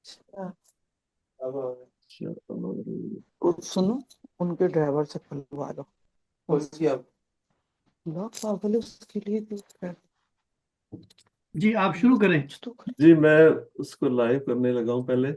अच्छा, कुछ सुनो, उनके ड्राइवर से खुलवा लो। लॉक पागल है, उसके लिए तो जी आप शुरू करें। तो जी मैं उसको लाइव करने लगा हूँ पहले।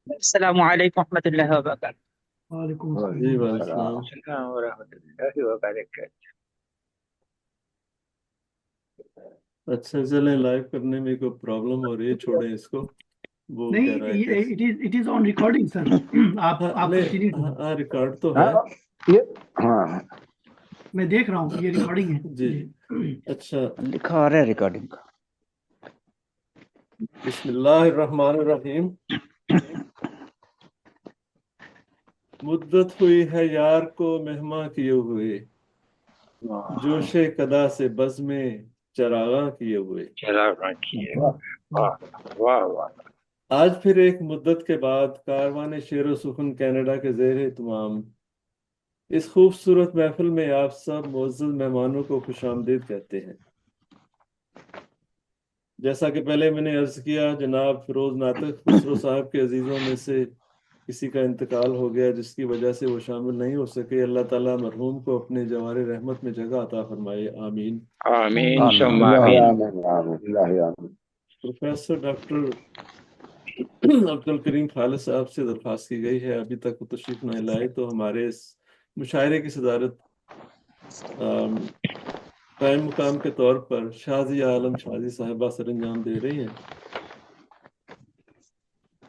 السلام عليكم ورحمة الله وبركاته. وعلیکم جی السلام۔ وعلیکم السلام۔ السلام ورحمة الله وبركاته. اچھا چلیں، لائیو کرنے میں کوئی پرابلم ہو رہی ہے، چھوڑیں اس کو۔ وہ کہہ رہا ہے کہ نہیں، اٹ از آن ریکارڈنگ سر۔ آپ کنٹینیو کریں۔ ہاں ریکارڈ تو ہے۔ ہاں میں دیکھ رہا ہوں یہ ریکارڈنگ ہے۔ جی اچھا، لکھا آ رہا ہے ریکارڈنگ کا۔ بسم اللہ الرحمن الرحیم۔ مدت ہوئی ہے یار کو مہماں کیے ہوئے، جوش قدا سے بز میں چراغاں کیے ہوئے۔ واہ واہ۔ آج پھر ایک مدت کے بعد کاروان شیر و سخن کینیڈا کے زیر اہتمام اس خوبصورت محفل میں آپ سب معزز مہمانوں کو خوش آمدید کہتے ہیں۔ جیسا کہ پہلے میں نے عرض کیا، جناب فیروز ناطق خسرو صاحب کے عزیزوں میں سے کسی کا انتقال ہو گیا، جس کی وجہ سے وہ شامل نہیں ہو سکے۔ اللہ تعالیٰ مرحوم کو اپنے جوار رحمت میں جگہ عطا فرمائے، آمین۔ آمین ثم آمین۔ پروفیسر ڈاکٹر عبد الکریم خالد صاحب سے درخواست کی گئی ہے، ابھی تک وہ تشریف نہ لائے، تو ہمارے اس مشاعرے کی صدارت قائم مقام کے طور پر شازیہ عالم شازی صاحبہ سر انجام دے رہی ہیں۔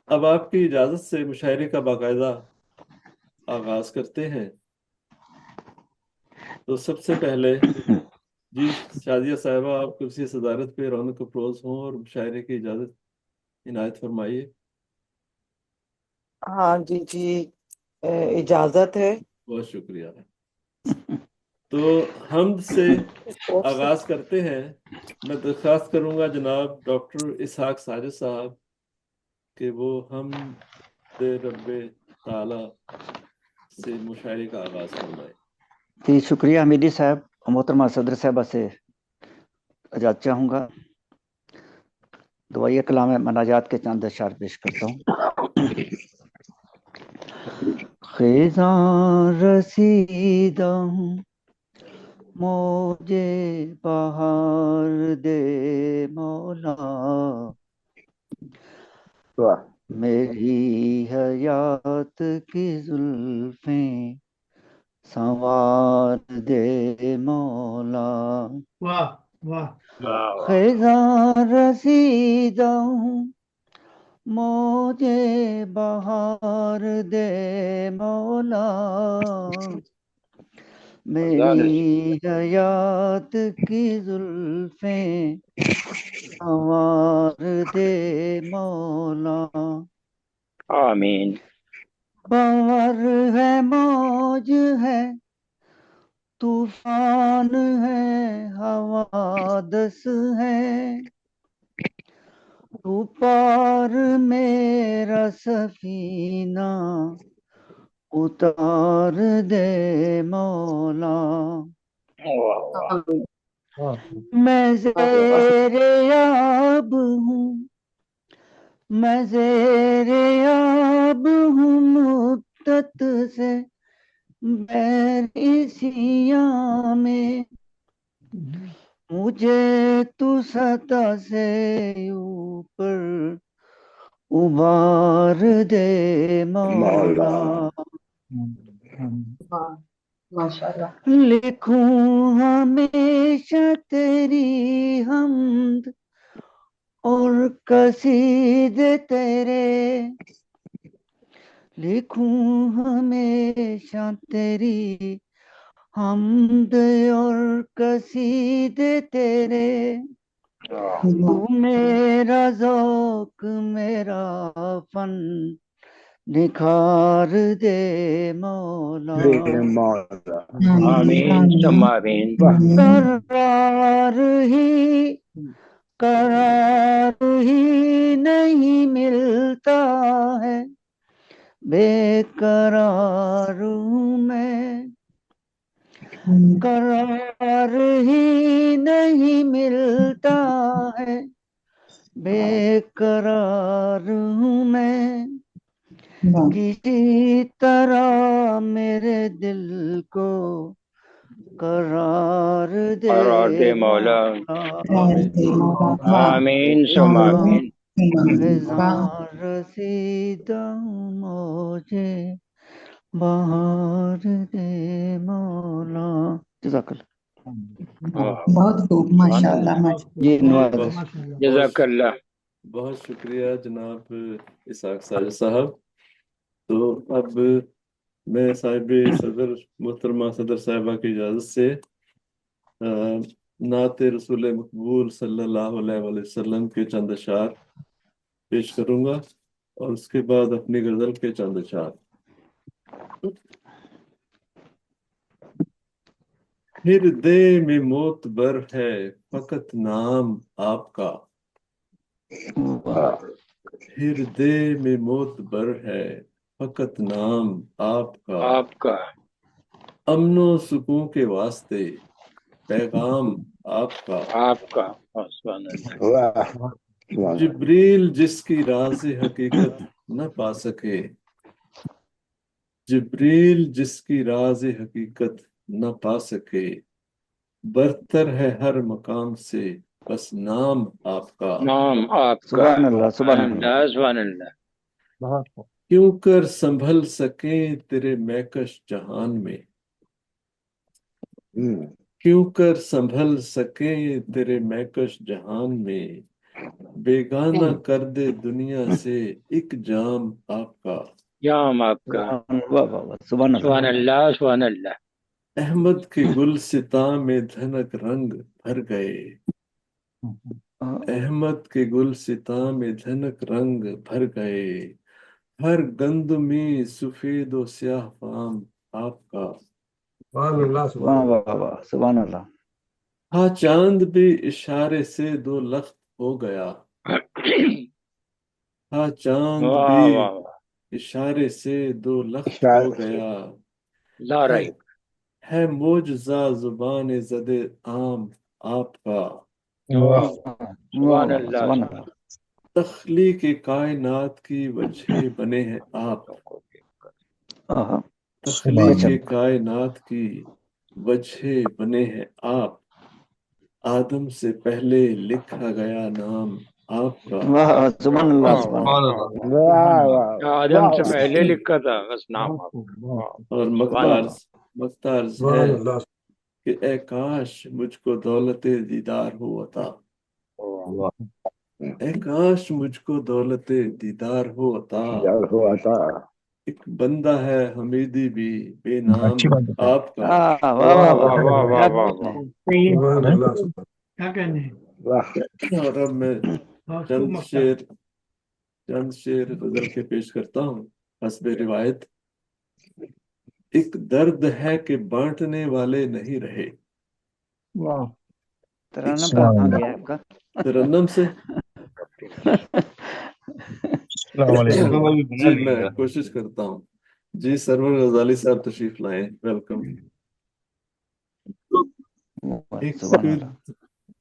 اب آپ کی اجازت سے مشاعرے کا باقاعدہ آغاز کرتے ہیں۔ تو سب سے پہلے جی شازیہ صاحبہ، آپ کرسی صدارت پہ رونق افروز ہوں اور مشاعرے کی اجازت عنایت فرمائیے۔ ہاں جی اجازت ہے۔ بہت شکریہ۔ تو حمد سے آغاز کرتے ہیں۔ میں درخواست کروں گا جناب ڈاکٹر اسحاق ساجد صاحب کہ وہ حمد رب تعالی سے مشاعرے کا آغاز فرمائے۔ جی شکریہ حمیدی صاحب۔ محترمہ صدر صاحبہ سے اجازت چاہوں گا۔ دعائیہ کلام مناجات کے چند اشعار پیش کرتا ہوں۔ خیزاں رسیدہ ہوں موجے بہار دے مولا، میری حیات کی زلفیں سنوار دے مولا۔ واہ واہ۔ خیزاں رسیدہ ہوں موجے بہار دے مولا، میری حیات کی زلفیں سنوار دے مولا۔ آمین۔ بور ہے موج ہے طوفان ہے حوادث ہے، تو پار میرا سفینہ اتار دے مولا۔ میں زیر آب ہوں، میں زیر آب ہوں مدت سے میری سیاہ میں، مجھے تو سطح سے اوپر ابار دے مولا۔ माशाल्लाह। लिखूं हमेशा तेरी हमद और कसीदे तेरे, लिखूं हमेशा तेरी हमद और कसीदे तेरे, तू मेरा ज़ौक़ मेरा फन निखार दे मौला। आमीन सुम्मा आमीन। करार ही नहीं मिलता है, बेकरार हूँ मैं, करार ही नहीं मिलता है, बेकरार हूँ मैं, किसी तरह मेरे दिल को करार करार दे दे मौला। मौला। आमीन सुम्मा आमीन। खिज़ां रसीदा मुझे बहार दे मौला। जज़ाकल्लाह। बहुत खूब, माशाल्लाह माशाल्लाह। जी नवाज। माशाल्लाह। जज़ाकल्लाह। बहुत शुक्रिया जनाब इसहाक साजिद साहब। तो अब मैं साहिब सदर मोहतरमा सदर साहिबा की इजाज़त से नात रसूल मकबूल सल्लल्लाहु अलैहि वसल्लम के चंद अशार पेश करूंगा और उसके बाद अपनी गजल के चंद अशार। हृदय में मोतबर है फकत नाम आपका, हृदय में मोतबर है फकत नाम आपका, आपका अमनो सुकून के वास्ते पैगाम आपका, आपका। सुभान अल्लाह। जिब्रील जिसकी राज़ हकीकत न पा सके, जिब्रील जिसकी राज़ हकीकत न पा सके, बरतर है हर मकाम से बस नाम आपका, नाम आपका। सुभान अल्लाह सुभान अल्लाह। सुभान अल्लाह। क्यों कर संभल सके तेरे मैकश जहान में, क्यों कर संभल सके तेरे मैकश जहान में, बेगाना कर दे दुनिया से एक जाम आपका, जाम आपका। वाह वाह वाह, सुभान सुभान अल्लाह। अल्लाह सुभान अल्लाह। अहमद के गुलसिता में धनक रंग भर गए, अहमद के गुलसिता में धनक रंग भर गए, हर गंदमी सफेद व स्याह फाम आपका, वाह वाह वाह, सुभान अल्लाह। हाँ चांद भी इशारे से दो लख्त हो गया, हाँ चांद वाह भी वाह वाह। इशारे से दो लख्त हो गया, ला है, रही। है मोजज़ा जुबान ज़दे आम आपका, वाह वाह सुभान वाह, अल्लाह। सुभान अल्लाह। तख्लीक कायनात की वजह बने हैं आप, आहा, तख्लीक कायनात की वजह बने हैं आप, आदम से पहले लिखा गया नाम आपका, वाह सुभान अल्लाह वाह सुभान वाह अल्लाह। वाह। आदम से पहले लिखा था बस नाम आपका। वाह और सुभान मख्तार मख्तार है कि ए काश मुझको दौलते दीदार हो अता, अल्लाह। ए काश मुझको दौलते दीदार हो अता, एक बंदा है हमीदी भी बेनाम आपका। वाह वाह वाह वाह वाह वाह वाह, वाह क्या वाह कहने वाह। हैं? क्या कहने हैं? और अब मैं बहुत खूब मख्तार। चंद शेर गजल के पेश करता हूँ हस्बे रिवायत। एक दर्द है कि बांटने वाले नहीं रहे, तरन्नुम कहाँ गया आपका? तरन्नुम से जी मैं कोशिश करता हूँ। जी सरवर गजाली साहब तशरीफ लाए, वेलकम। सुभान एक अल्लाह।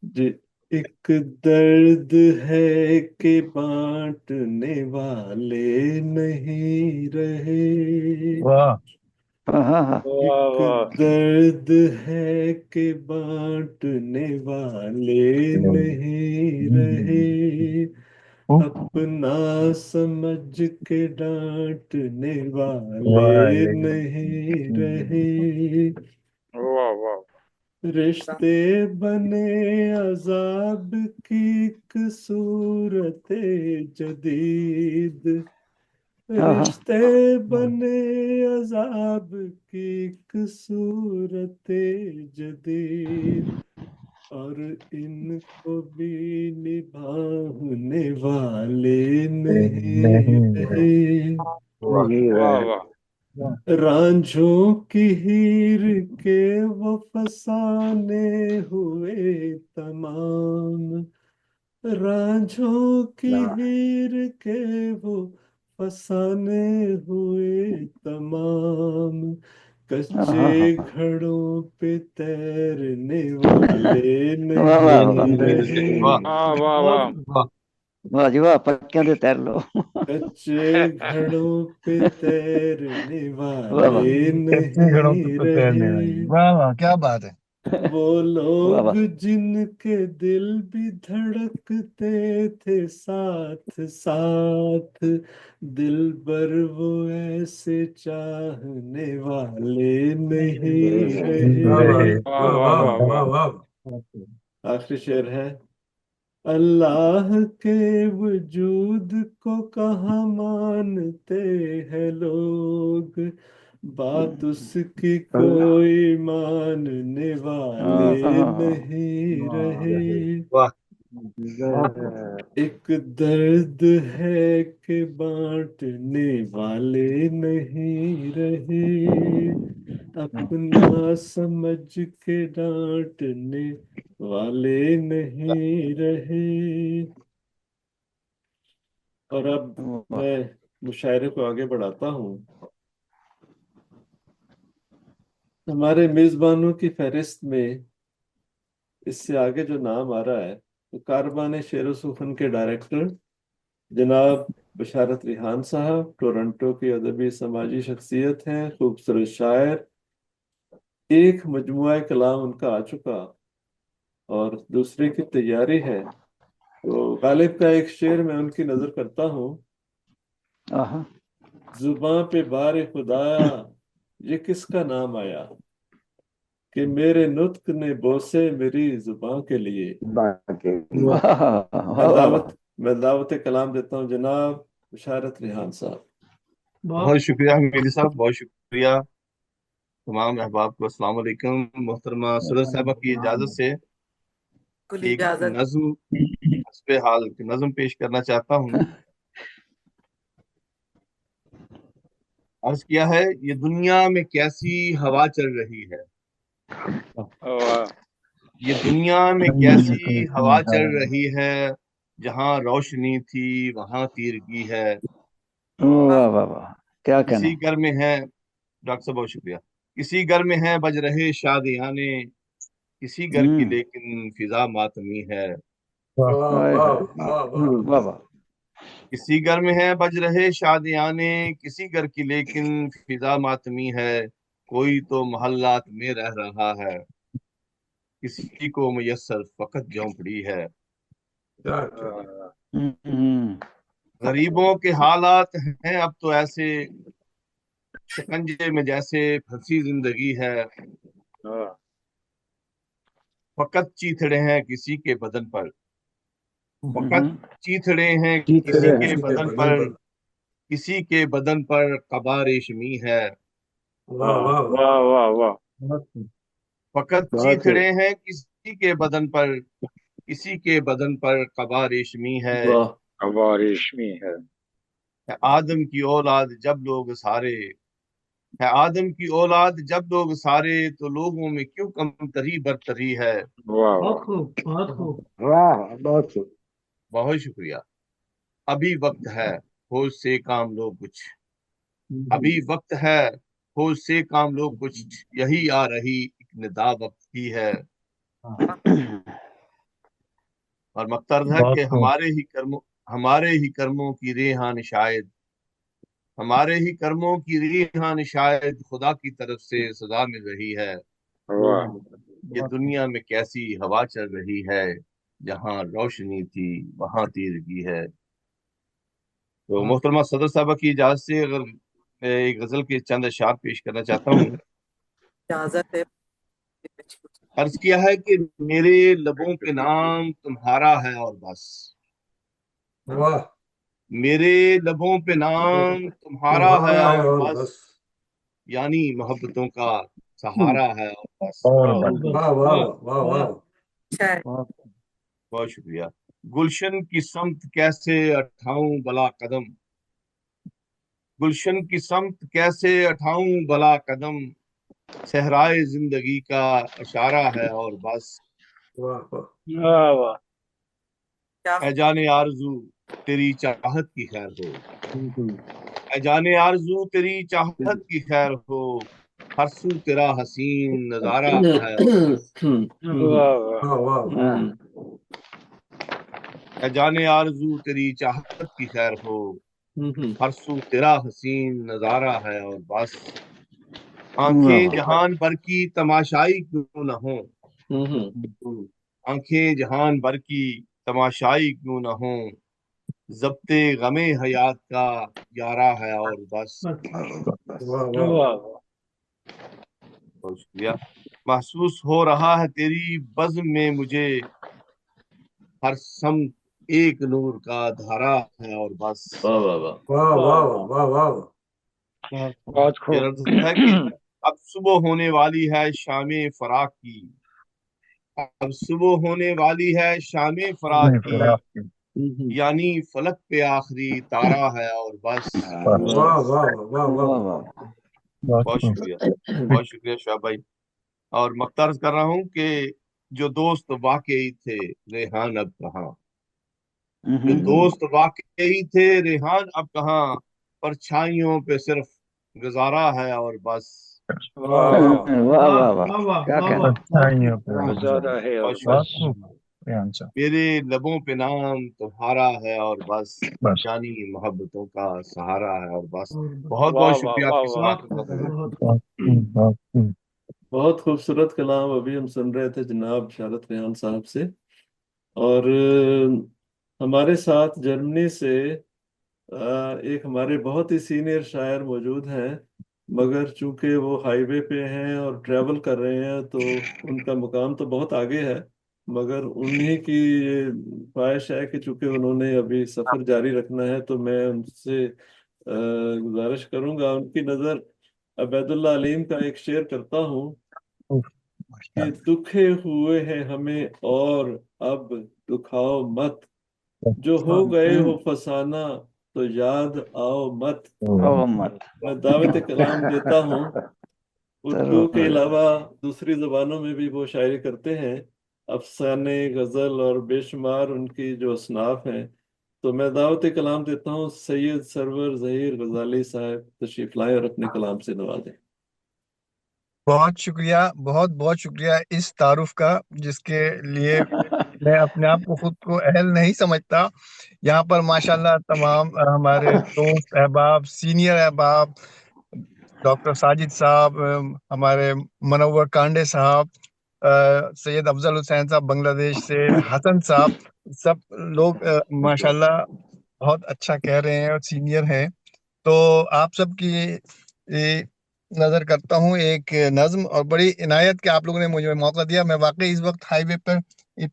जी एक दर्द है कि बांटने वाले नहीं रहे, हाँ हाँ हाँ, एक वाह दर्द है कि बांटने वाले नहीं रहे, अपना समझ के डांटने वाले नहीं रहे, वाह वाह रिश्ते बने अजाब की एक सूरत जदीद, आहा, रिश्ते बने अजाब की एक सूरत जदीद, और इनको भी निभाने वाले नहीं रहे, वाह वाह रांझों की हीर के वो फसाने हुए तमाम, रांझों की हीर के वो फसाने हुए तमाम, आहा, कच्चे घड़ों पे तैरने वाले वाह वाह नहीं वाह रहे, वाह वाह वाह वाह जी वाह, पक्कियां दे तैर लो। कच्चे घड़ों पे तैरने वाह वाह वाले नहीं रहे, वाह वाह, क्या बात है। वो वाह लोग वाह, जिनके दिल भी धड़कते थे साथ साथ, दिल पर वो ऐसे चाहने वाले नहीं रहे। वाह वाह वाह वाह आखिरी शेर है, अल्लाह के वजूद को कहाँ मानते हैं लोग, बात उसकी कोई मानने वाले नहीं रहे, एक दर्द है कि बांटने वाले नहीं रहे, अपना समझ के डांटने वाले नहीं रहे। और अब वाह, मैं मुशायरे को आगे बढ़ाता हूँ। हमारे मेजबानों की फहरिस्त में इससे आगे जो नाम आ रहा है, तो कारवान शेर सुखन के डायरेक्टर जनाब बशारत रिहान साहब, टोरंटो की अदबी समाजी शख्सियत हैं, खूबसूरत शायर। एक मजमुआ कलाम उनका आ चुका और दूसरे की तैयारी है, तो गालिब का एक शेर मैं उनकी नजर करता हूँ। आहा, जुबां पे बार खुदाया ये किसका नाम आया, कि मेरे नुत्क ने बोसे मेरी जुबां के लिए। वाह वाह मैं वाह वाह, दावत मैं दावत कलाम देता हूँ जनाब बशारत रिहान साहब। बहुत बहुत शुक्रिया हमीदी साहब, बहुत शुक्रिया। तमाम अहबाब को अस्सलाम वालेकुम। मोहतरमा सूरज साहबा की इजाजत से एक नज्म हस्बे हाल की नज्म पेश करना चाहता हूँ। अर्ज किया है, ये दुनिया में कैसी हवा चल रही है, वाह ये दुनिया में कैसी हवा चल रही है, जहाँ रोशनी थी वहाँ तीरगी है। वाह वाह वाह, क्या कहना। किसी घर में है, डॉक्टर साहब बहुत शुक्रिया, किसी घर में है बज रहे शादियाने, किसी घर की लेकिन फिजा मातमी है। हाय हाय, वाह वाह, किसी घर में है बज रहे शादियाने, किसी घर की लेकिन फिजा मातमी है। कोई तो मोहल्लात में रह रहा है, किसी को मुयस्सर फकत झोंपड़ी है। हम्म, गरीबों के हालात हैं अब तो ऐसे, शिकंजे में जैसे फंसी जिंदगी है। वाह फकत चीथड़े हैं किसी के बदन पर, फकत हम्म, चीथड़े हैं किसी के बदन पर, किसी के बदन पर कबा रेशमी है। वाह वाह वाह फकत चीथड़े हैं किसी के बदन पर, किसी के बदन पर कबा रेशमी है। वाह, अब रेशमी है है आदम की औलाद जब लोग सारे, है आदम की औलाद जब लोग सारे, तो लोगों में क्यों कमतरी बरतरी है। वाह बहुत वाह खूब, बहुत खूब। बहुत शुक्रिया। अभी वक्त है होश से काम लो कुछ, अभी वक्त है होश से काम लो कुछ, यही आ रही एक निदा वक्त की है। और मकसद है कि हमारे ही कर्मों की रेहान शायद, हमारे ही कर्मों की रेहान शायद खुदा की तरफ से सजा मिल रही है। वाह ये दुनिया में कैसी हवा चल रही है, जहाँ रोशनी थी वहां तीरगी है। تو محترمہ صدر صاحبہ کی اجازت سے اگر میں ایک غزل کے چند اشعار پیش کرنا چاہتا ہوں. اجازت ہے. عرض کیا ہے کہ میرے لبوں پہ نام تمہارا ہے اور بس. واہ میرے لبوں پہ نام تمہارا ہے اور بس، یعنی محبتوں کا سہارا ہے اور بس. واہ واہ واہ واہ. اچھا ہے. بہت شکریہ. گلشن کی سمت کیسے اٹھاؤں بلا قدم، گلشن کی سمت کیسے اٹھاؤں بلا قدم، صحرائے زندگی کا اشارہ ہے اور بس. واہ واہ. واہ واہ. اے جان آرزو تیری چاہت کی خیر ہو، اے جان آرزو تیری چاہت کی خیر ہو، ہر سو تیرا حسین نظارہ ہے اور بس. واہ واہ. واہ واہ. اے جان آرزو تیری چاہت کی خیر ہو، ہر سو تیرا حسین نظارہ ہے اور بس. آنکھیں جہان بھر کی تماشائی کیوں نہ ہوں، آنکھیں جہان بھر کی تماشائی کیوں نہ ہوں، ضبط غم حیات کا یارہ ہے اور بس. واہ واہ. واہ. بہت شکریہ. محسوس ہو رہا ہے تیری بزم میں مجھے، ہر سمت ایک نور کا دھارا ہے اور بس. واہ واہ واہ. واہ واہ واہ واہ. بہت یہ خوب. لفظ ہے کہ اب صبح ہونے والی ہے شام فراق کی، اب صبح ہونے والی ہے شام فراق کی، یعنی فلک پہ آخری تارا ہے اور بس. واہ واہ واہ واہ. بہت شکریہ، بہت شکریہ شعیب بھائی. اور مختار کر رہا ہوں کہ جو دوست واقعی تھے ریحان اب کہاں، جو دوست واقعی تھے ریحان اب کہاں، پرچھائیوں پہ صرف گزارا ہے اور بس. واہ واہ. واہ واہ واہ. واہ کیا واہ کہنا. واہ. گزارا ہے اور بہت بس. شکریہ. میرے لبوں پہ نام تمہارا ہے اور بس، یعنی محبتوں کا سہارا ہے اور بس. بہت واہ بہت واہ شکریہ آپ واہ کی واہ. سماعت کا. بہت خوبصورت کلام ابھی ہم سن رہے تھے جناب شارت ریحان صاحب سے. اور ہمارے ساتھ جرمنی سے ایک ہمارے بہت ہی سینئر شاعر موجود ہیں، مگر چونکہ وہ ہائی وے پہ ہیں اور ٹریول کر رہے ہیں تو ان کا مقام تو بہت آگے ہے، مگر انہی کی یہ خواہش ہے کہ چونکہ انہوں نے ابھی سفر جاری رکھنا ہے تو میں ان سے گزارش کروں گا ان کی نظر عبید اللہ علیم کا ایک شعر کرتا ہوں کہ دکھے ہوئے ہیں ہمیں اور اب دکھاؤ مت، جو ہو گئے ہو فسانہ تو یاد آؤ مت. میں دعوت کلام دیتا ہوں. اردو کے علاوہ دوسری زبانوں میں بھی وہ شاعری کرتے ہیں، افسانے، غزل اور بے شمار ان کی جو اصناف ہیں. تو میں دعوت کلام دیتا ہوں سید سرور ظہیر غزالی صاحب تشریف لائیں اور اپنے کلام سے نوازیں. بہت شکریہ، بہت بہت شکریہ اس تعارف کا، جس کے لیے میں اپنے آپ کو خود کو اہل نہیں سمجھتا. یہاں پر ماشاءاللہ تمام ہمارے دوست احباب، سینئر احباب، ڈاکٹر ساجد صاحب، ہمارے منور کانڈے صاحب، سید افضل حسین صاحب بنگلہ دیش سے، حسن صاحب، سب لوگ ماشاءاللہ بہت اچھا کہہ رہے ہیں اور سینئر ہیں. تو آپ سب کی نظر کرتا ہوں ایک نظم، اور بڑی عنایت کہ آپ لوگوں نے مجھے موقع دیا. میں واقعی اس وقت ہائی وے پر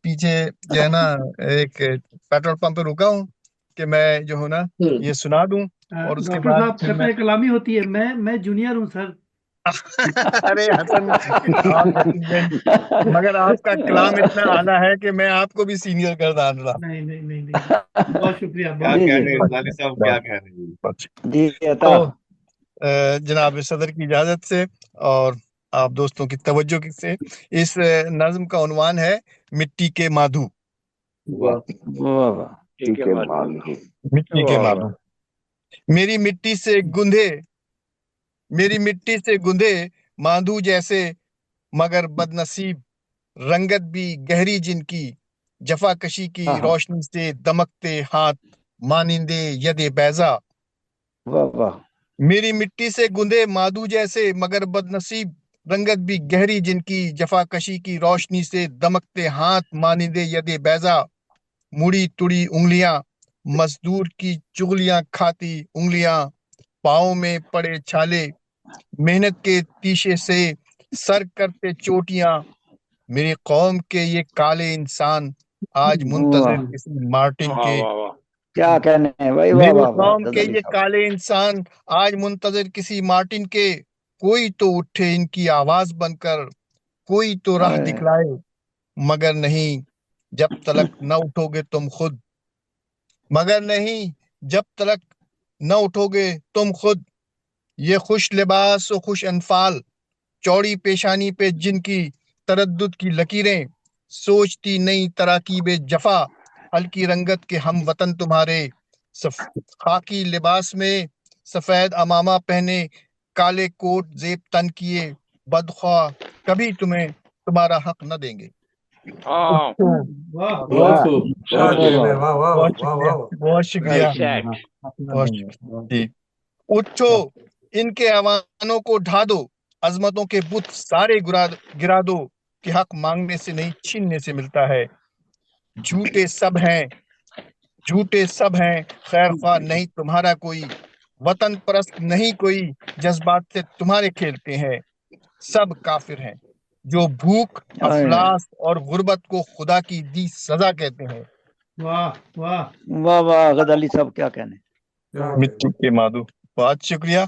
پیچھے جو ہے نا ایک پیٹرول پمپ پہ رکا ہوں کہ میں جو ہوں نا یہ سنا دوں، اور اس کے ڈاکٹر بعد صاحب خطۂ کلامی ہوتی ہے. میں جونیئر ہوں سر. ارے حسن آپ یقیناً، مگر آپ کا کلام اتنا اعلیٰ ہے کہ میں آپ کو بھی سینئر کر ڈال رہا. نہیں نہیں نہیں نہیں. بہت شکریہ. کیا بہت کہہ رہے ہیں شکریہ. غزالی صاحب، کیا کہہ رہے ہیں؟ جی عطا. تو جناب صدر کی اجازت سے اور آپ دوستوں کی توجہ سے، اس نظم کا عنوان ہے مٹی کے مادھو. واہ واہ. مٹی کے مادھو. میری مٹی سے گندھے، میری مٹی سے گندھے ماندھو جیسے، مگر بد نصیب رنگت بھی گہری جن کی، جفا کشی کی روشنی سے دمکتے ہاتھ مانندے ید بیضا. واہ واہ. میری مٹی سے گندھے مادھو جیسے، مگر بد نصیب رنگت بھی گہری جن کی، جفا کشی کی روشنی سے دمکتے ہاتھ مانندے ید بیضا. مڑی تڑی انگلیاں मजदूर की चुगलियां खाती उंगलियां, पाँव में पड़े छाले, मेहनत के तीशे से सर करते चोटियां, मेरी कौम के ये काले इंसान आज मुंतजर वाह किसी मार्टिन वाह के। वाह वाह क्या कहने हैं भाई, वाह मेरी वाह वाह कौम के गजाली ये साहब। काले इंसान आज मुंतजर किसी मार्टिन के, कोई तो उठे इनकी आवाज बनकर, कोई तो राह ओए, दिखलाए, मगर नहीं जब तलक न उठोगे तुम खुद, मगर नहीं जब तलक न उठोगे तुम खुद, ये खुश लिबास और खुश अनफाल, चौड़ी पेशानी पे जिनकी तरद्दुद की लकीरें, सोचती नई तराकीबे जफा, हल्की रंगत के हम वतन तुम्हारे, खाकी लिबास में सफेद अमामा पहने, काले कोट जेब तन किए, बदख्वा कभी तुम्हें तुम्हारा हक न देंगे। हाँ उठो, वाह बहुत वाह खूब क्या बहुत वाह खूब कहने, वाह, वाह वाह बहुत वाह शुक्रिया, वाह बहुत वेल शुक्रिया, सेड बहुत शुक्रिया जी। उठो, इनके अवानों को ढा दो, अजमतों के बुत सारे गिरा दो, कि हक मांगने से नहीं छीनने से मिलता है। झूठे सब हैं, झूठे सब हैं, खैर ख्वाह नहीं तुम्हारा कोई, वतन परस्त नहीं कोई, जज्बात से तुम्हारे खेलते हैं। सब काफिर हैं जो भूख, ओए, अफलास और गुर्बत को खुदा की दी सजा कहते हैं। वाह वाह वाह वाह गजाली साहब, क्या कहने। क्या मिट्टी के मादू, बहुत शुक्रिया।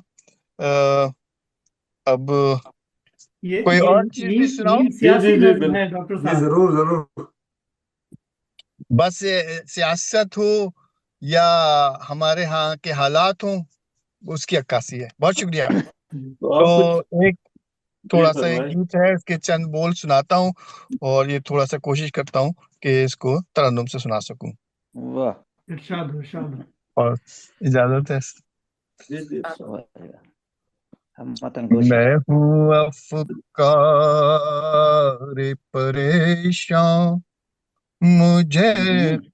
अब ये कोई ये और चीज भी सुनाओ। नीम जी सियासी जी जी नज्म बिल्कुल है डॉक्टर जी साहब। जरूर जरूर। बस सियासत हो या हमारे यहाँ के हालात हो, उसकी अक्कासी है। बहुत शुक्रिया। तो आप कुछ तो एक जी थोड़ा सा एक फरमाएं। गीत है, इसके चंद बोल सुनाता हूँ और ये थोड़ा सा कोशिश करता हूँ कि इसको तरन्नुम से सुना सकूं। वाह इरशाद हो, इरशाद हो। और इजाजत है। जी जी इरशाद। वाह, हम वतन गोशी। मैं हूँ अफकार परेशान, मुझे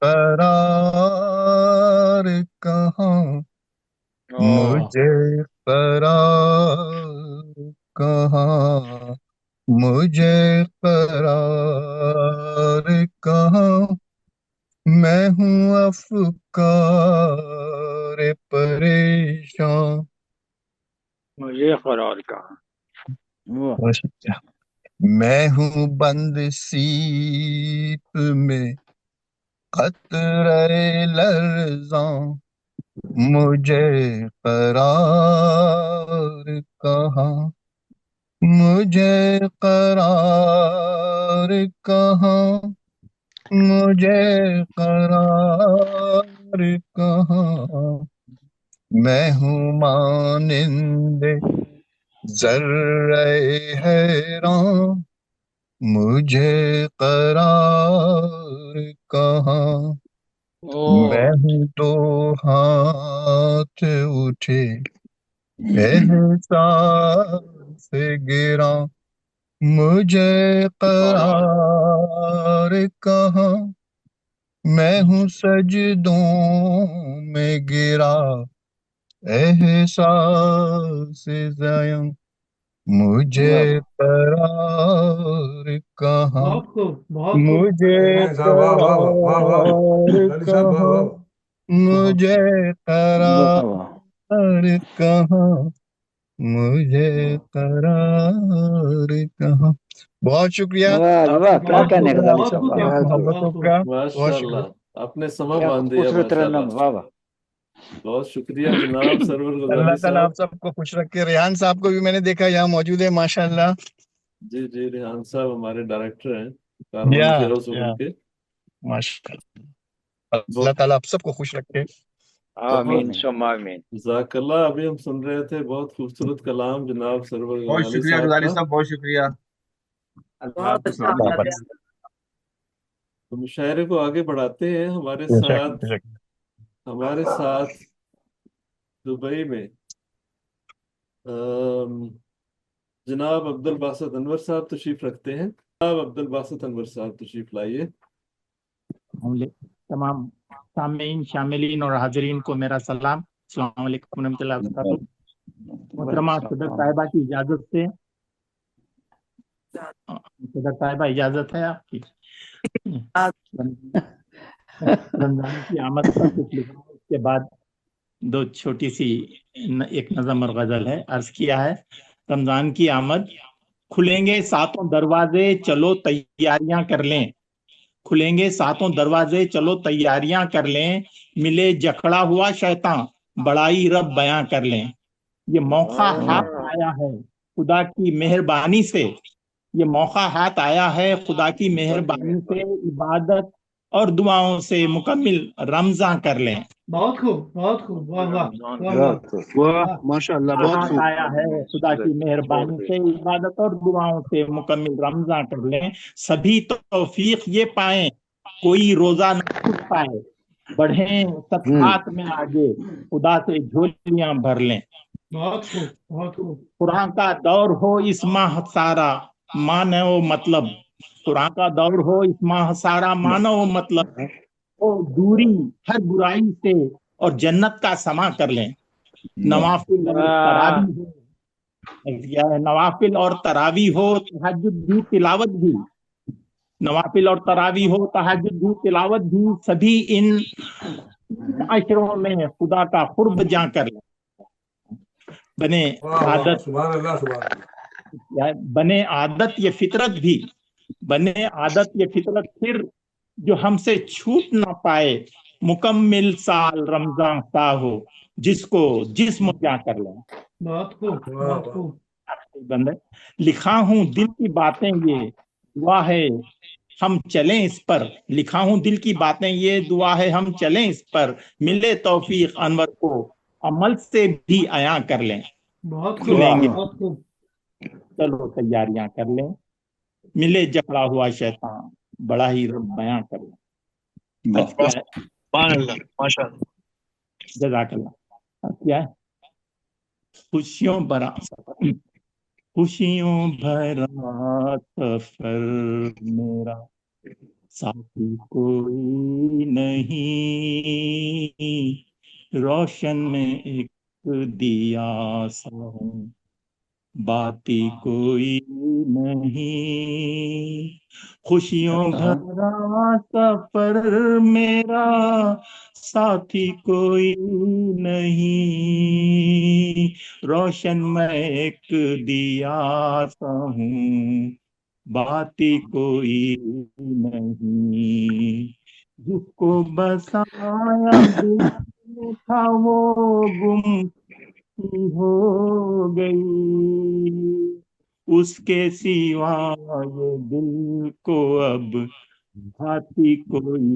करार कहाँ, मुझे करार कहाँ, मुझे करार कहाँ, मैं हूँ अफकार परेशान। मुझे करार कहाँ। वाह बहुत शुक्रिया। मैं हूँ बंद सीप में खतरे लर्ज़ां, मुझे करार कहाँ, मुझे करार कहाँ, मुझे करार कहाँ, मैं हूँ मानिंदे ज़र्रे हैरान, मुझे करार कहाँ, मैं हूँ दो हाथ उठे एहसान से गिरा, मुझे करार कहाँ, मैं हूँ सजदों में गिरा एहसास से ज़ाया, मुझे करार कहाँ, बहुत खूब, बहुत खूब। मुझे कहने साहब, वाह वाह वाह वाह वाह। करार गजाली साहब वाह कहाँ, वाह। मुझे वाह करार वाह कहाँ, मुझे करार कहाँ। बहुत शुक्रिया वाह वाह, क्या बहुत बहुत कहने खूब, शुक्रिया गजाली आप बहुत साहब, खूब सबकी वाह डॉक्टर साहब, मोहब्बतों बहुत खूब। का। बहुत माशाल्लाह शुक्रिया। आपने समा क्या बांध दिया खूबसूरत तरन्नुम, माशाल्लाह। वाह वाह। बहुत शुक्रिया जनाब सरवर अल्लाह गजाली ताला आप साहब। सबको खुश रखे। रेहान साहब को भी मैंने देखा यहाँ मौजूद है, माशाल्लाह। जी जी रेहान साहब हमारे डायरेक्टर हैं या कारवां फेयर या के। माशाल्लाह, अल्लाह बहुत ताला आप सबको खुश रखे। आमीन आमीन। सुम आमीन। जज़ाकल्लाह। अभी हम सुन रहे थे बहुत खूबसूरत कलाम जनाब सरवर बहुत गजाली शुक्रिया साहब गजाली का। साहब, बहुत शुक्रिया। अल्लाह आपको सलामत रखे। तो मुशायरे को आगे बढ़ाते हैं। बेशक बेशक। हमारे साथ दुबई में जनाब अब्दुल बासित अनवर साहब तशरीफ रखते हैं। जनाब अब्दुल बासित अनवर साहब तशरीफ लाइए। तमाम सामीन शामिलीन और हाजरीन को मेरा सलाम। अस्सलाम वालेकुम रहमतुल्लाहि व बरकातुहू। मोहतरमा सदर साहिबा की इजाजत से, सदर साहिबा इजाजत है आपकी? रमजान की आमद पर कुछ लिखा है, उसके बाद दो छोटी सी एक नज़म और गजल है। अर्ज किया है, रमजान की आमद, खुलेंगे सातों दरवाजे चलो तैयारियां कर लें, खुलेंगे सातों दरवाजे चलो तैयारियां कर लें, मिले जकड़ा हुआ शैतान बड़ाई रब बयां कर लें। ये मौका हाथ आया है खुदा की मेहरबानी से, ये मौका हाथ आया है खुदा की मेहरबानी से, इबादत और दुआओं से मुकम्मिल रमजान कर लें। बहुत खूब, बहुत खूब, वाह वाह वाह वाह वाह वाह। माशाल्लाह, बहुत हाथ खूब। आया है खुदा की मेहरबानी से, इबादत और दुआओं से मुकम्मिल रमजान कर लें। सभी तौफीक ये पाएं कोई रोजा न छूट पाए, बढ़े सब हाथ में आगे खुदा से झोलियां भर लें। बहुत खूब, बहुत खूब। कुरान का दौर हो इस माह सारा मानो मतलब, कुरान का दौर हो इस माह सारा मानो मतलब, ओ दूरी हर बुराई से और जन्नत का समा कर लें। नवाफिल और तरावी हो, नवाफिल और तरावी हो, तहज्जुद भी तिलावत भी, नवाफिल और तरावी हो, तहज्जुद भी तिलावत भी, सभी इन अशरों में खुदा का कुर्ब जा कर लें। बने वाह वाह, आदत, सुभान अल्लाह, सुभान अल्लाह। बने आदत ये फितरत भी, बने आदत ये फितरत फिर जो हमसे छूट ना पाए, मुकम्मिल साल रमजान सा हो जिसको जिस्म क्या कर लें। बहुत खूब, वाह बहुत वाह। खूब। बंदे, लिखा हूं दिल की बातें ये दुआ है हम चलें इस पर, लिखा हूं दिल की बातें ये दुआ है हम चलें इस पर, मिले तौफीक अनवर को अमल से भी अया कर लें। बहुत खूब, खुलेंगे बहुत खूब। चलो तैयारियां कर लें, मिले जकड़ा हुआ शैतान बड़ा ही रब बयां कर लें। आज क्या है, सुभान अल्लाह, माशाल्लाह। जज़ाकल्लाह। आज क्या है, खुशियों भरा सफर, खुशियों भरा सफर मेरा साथी कोई नहीं, रोशन में एक दिया सा हूं बाती कोई नहीं, खुशियों भरा सफर मेरा साथी कोई नहीं, रोशन मैं एक दिया सा हूं बाती कोई नहीं, जिसको बसाया दिल में था वो गुम हो गई, उसके सिवा ये दिल को अब भाती कोई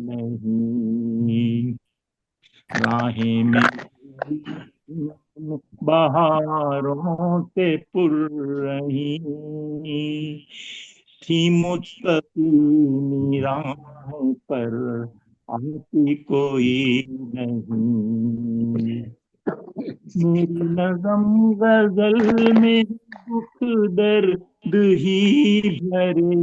नहीं, राहें मेरी बहारों से पुर रही थी, मुस्तकीम राहों पर आती कोई नहीं, मेरी नज़म गजल में दुख दर्द ही भरे,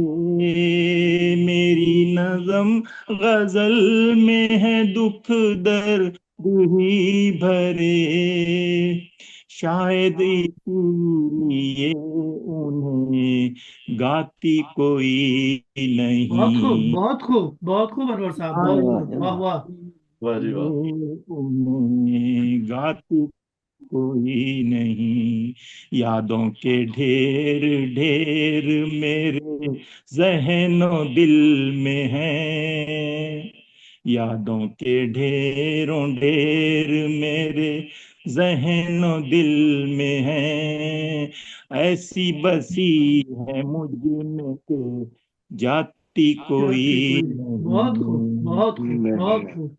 मेरी नज़म गजल में है दुख दर्द ही भरे, शायद इसीलिए उन्हें गाती कोई नहीं। बहुत खूब, बहुत खूब, बहुत खूब अनवर साहब, बहुत खूब, वाह वाह। वाह जी वाह। उन्हें गाती कोई नहीं, यादों के ढेर ढेर मेरे ज़हनो दिल में हैं, यादों के ढेरों ढेर मेरे ज़हनो दिल में हैं, ऐसी बसी है मुझ में के जाती कोई बहुत खूब, बहुत खूब, नहीं, बहुत खूब।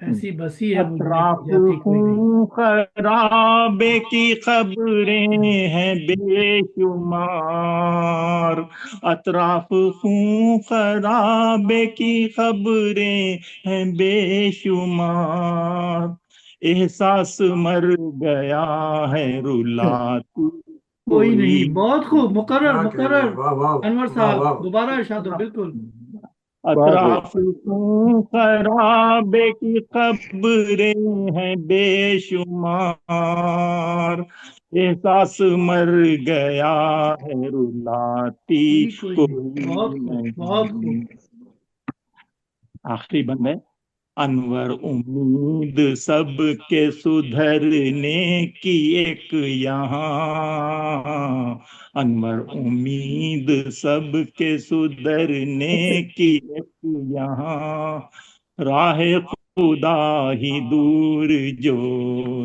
ऐसी बसी है मुझ में अतराफ कि जाती कोई नहीं। खून खराबे की खबरें हैं बेशुमार, अतराफ खून खराबे की खबरें हैं बेशुमार, एहसास मर गया है रुलाती कोई नहीं। कोई बहुत खूब, मुकर्रर क्या कह रहे हैं, मुकर्रर वाह वाह अनवर वाह साहब, वाह। दोबारा इरशाद हो, बिल्कुल। अतराफ खून खराबे की खबरें हैं बेशुमार, एहसास मर गया है रुलाती कोई नहीं। कोई बहुत खूब, बहुत खूब। नहीं, आखिरी बंद है। अनवर उम्मीद सब के सुधरने की एक यहाँ, अनवर उम्मीद सब के सुधरने की एक यहाँ, राह खुदा ही दूर जो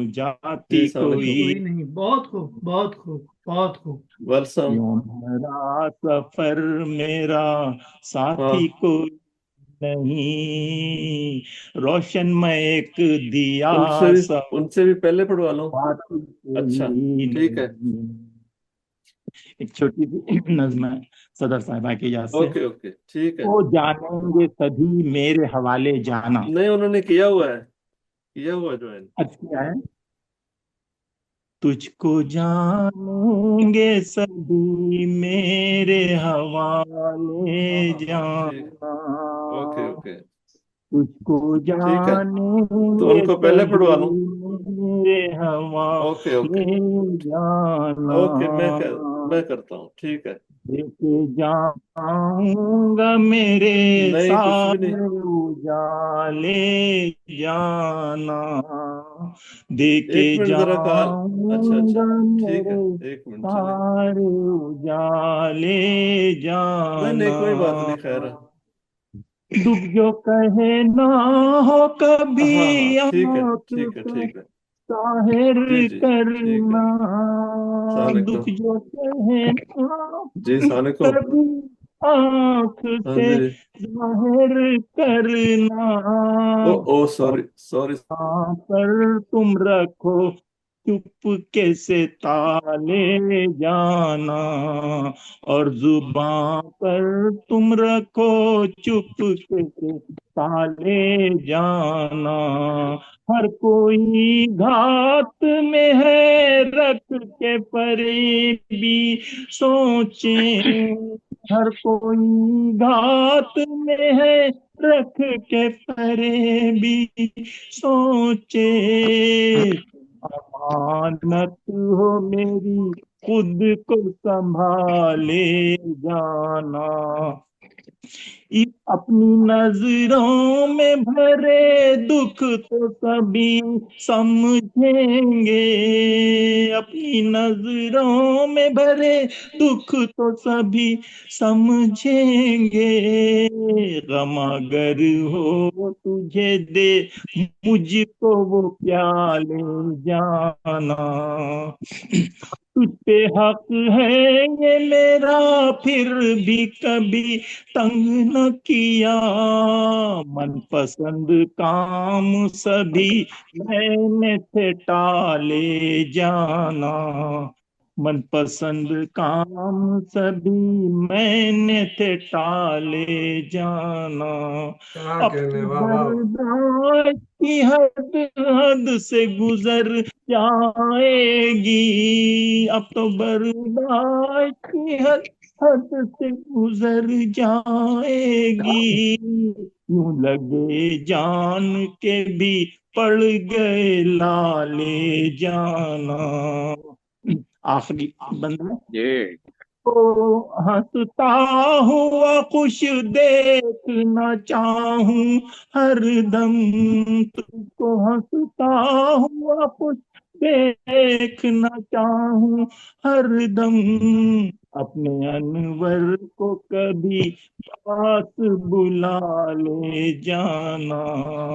जी जाती सलाम कोई, कोई नहीं। बहुत खूब, बहुत खूब, बहुत खूब। वेलकम। यूं भरा सफर मेरा हाँ साथी कोई नहीं, रोशन में एक दिया सा उनसे भी पहले पढ़वा लो। साथी अच्छा कोई ठीक है, नहीं। एक छोटी सी नज्म है सदर साहिबा की इजाजत से। ओके ओके ठीक है। वो जानेंगे सभी मेरे हवाले जाना। नहीं उन्होंने किया हुआ है, किया हुआ ज्वाइन। अच्छा है। तुझको जानेंगे सभी मेरे हवाले हाँ ठीक, ओके जाना, ओके तुझको ठीक है। तो जानेंगे उनको पहले सभी पढ़वा लो। मेरे ओके ओके हवाले जाना, ओके, मैं करता हूँ, ठीक है। देखे जाऊंगा मेरे नहीं कुछ भी नहीं, सारे उजाले जाना, देखे एक मिनट जरा काल। अच्छा अच्छा जाऊंगा ठीक है, मेरे एक मिनट चले। सारे उजाले नहीं नहीं जाना, कोई बात नहीं, खैर है। दुख जो कहे ना हो कभी हाँ हाँ ठीक है आँख ठीक है पे ठीक है। जाहिर जी जी ठीक करना, है, दुख सलाम जो कहे ना जी, सलाम। कभी आँख हाँ से जी। जाहिर करना, ओ और सॉरी सॉरी। वहाँ पर तुम रखो चुपके से ताले जाना, और जुबां पर तुम रखो चुपके से ताले जाना, हर कोई घात में है रख के परे भी सोचे, हर कोई घात में है रख के परे भी सोचे, अमानत हो मेरी खुद को संभाले जाना, अपनी नजरों में भरे दुख तो सभी समझेंगे, अपनी नजरों में भरे दुख तो सभी समझेंगे, गम अगर हो तुझे दे मुझको वो प्याले जाना, तुझ पे हक है ये मेरा फिर भी कभी तंग न किया, मन पसंद काम सभी मैंने थे टाले जाना, मन पसंद काम सभी मैंने थे टाले जाना, क्या अब कहने, तो वाह वाह। बर्दाश्त की हद से गुजर जाएगी, अब तो बर्दाश्त की हद से गुजर जाएगी, यूं लगे जान के भी पड़ गए लाले जाना। आखिरी बंदा जी को हंसता हुआ खुश देखना चाहूं हरदम, तुझको हंसता हुआ खुश देखना चाहूं हरदम, अपने अनवर को कभी पास बुला ले जाना,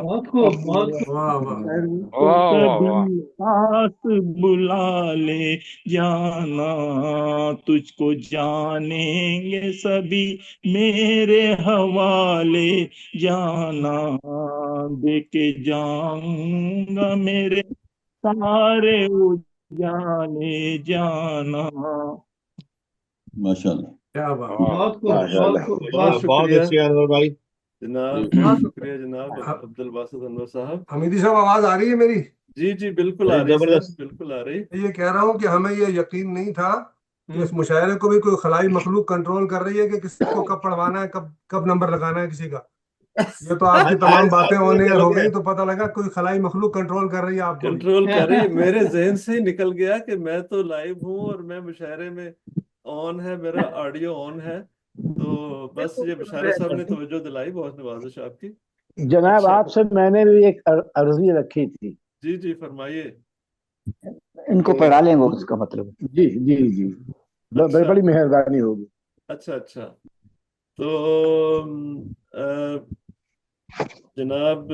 बहुत खूब, बहुत अपने खूब। वाह वाह। अनवर को वाह वाह वाह। कभी पास बुला ले जाना, तुझको जानेंगे सभी मेरे हवाले जाना, देके जाऊंगा मेरे सारे उजाले जाना। माशाल्लाह। क्या बात। वाह बहुत खूब, माशाल्लाह। बहुत खूब, बहुत बहुत बहुत शुक्रिया अच्छे अनवर भाई। जनाब, जी बहुत शुक्रिया जनाब ह- अब्दुल बासित अनवर साहब। हमीदी साहब, आवाज आ रही है मेरी? जी जी बिल्कुल आ बड़ी रही सर, जबरदस्त। बिल्कुल आ रही। मैं ये कह रहा हूँ कि हमें ये यकीन नहीं था कि इस हम्म मुशायरे को भी कोई खलाई मखलूक कंट्रोल कर रही है कि किसको कब पढ़वाना है, कब कब नंबर लगाना है किसी का। ये तो आपकी तमाम आज बातें पता ऑन एयर चल हो गया। गई तो पता लगा कोई खलाई मखलूक कंट्रोल कर रही है आपको भी। कंट्रोल कर रही है। मेरे खूब। जहन से ही निकल गया कि मैं तो लाइव हूँ और मैं मुशायरे में ऑन है, मेरा ऑडियो ऑन है। तो बस ये मुशायरा साहब ने तवज्जो दिलाई, बहुत नवाजिश आपकी। जनाब अच्छा आपसे मैंने भी एक अर्जी रखी थी। जी जी फरमाइए। इनको पढ़ा लेंगे उसका मतलब। जी जी जी, अच्छा बड़ी मेहरबानी होगी। अच्छा अच्छा। तो जनाब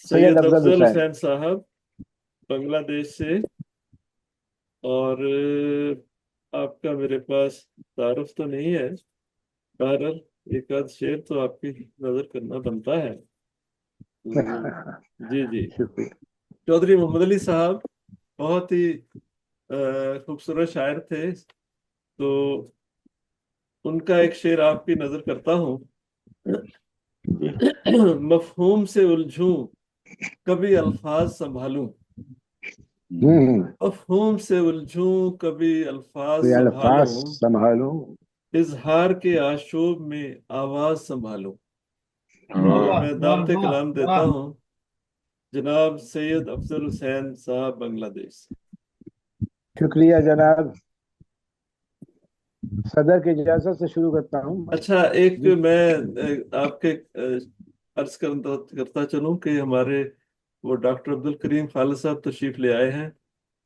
सैयद सैयद अफजल अफजल हुसैन। हुसैन साहब बांग्लादेश से, और आपका मेरे पास तारुफ तो नहीं है, बहरहाल एक आध शेर तो आपकी नजर करना बनता है। जी जी। शुक्रिया। चौधरी मोहम्मद अली साहब बहुत ही खूबसूरत शायर थे, तो उनका एक शेर आपकी नजर करता हूँ। मफहूम से उलझूं कभी अल्फाज संभालूं, मफहूम से उलझूं कभी अल्फाज ये अल्फाज संभालूं, संभालो। इजहार के आशोब में आवाज संभालूं। वाह मैं वाह दावते वाह कलाम देता वाह। हूँ जनाब सैयद अफजल हुसैन साहब बांग्लादेश से। शुक्रिया जनाब। सदर की इजाजत से शुरू करता हूँ। अच्छा, एक जी मैं आपके अर्ज करता चलूं कि हमारे वो डॉक्टर अब्दुल करीम खालिद साहब तशरीफ ले आए हैं,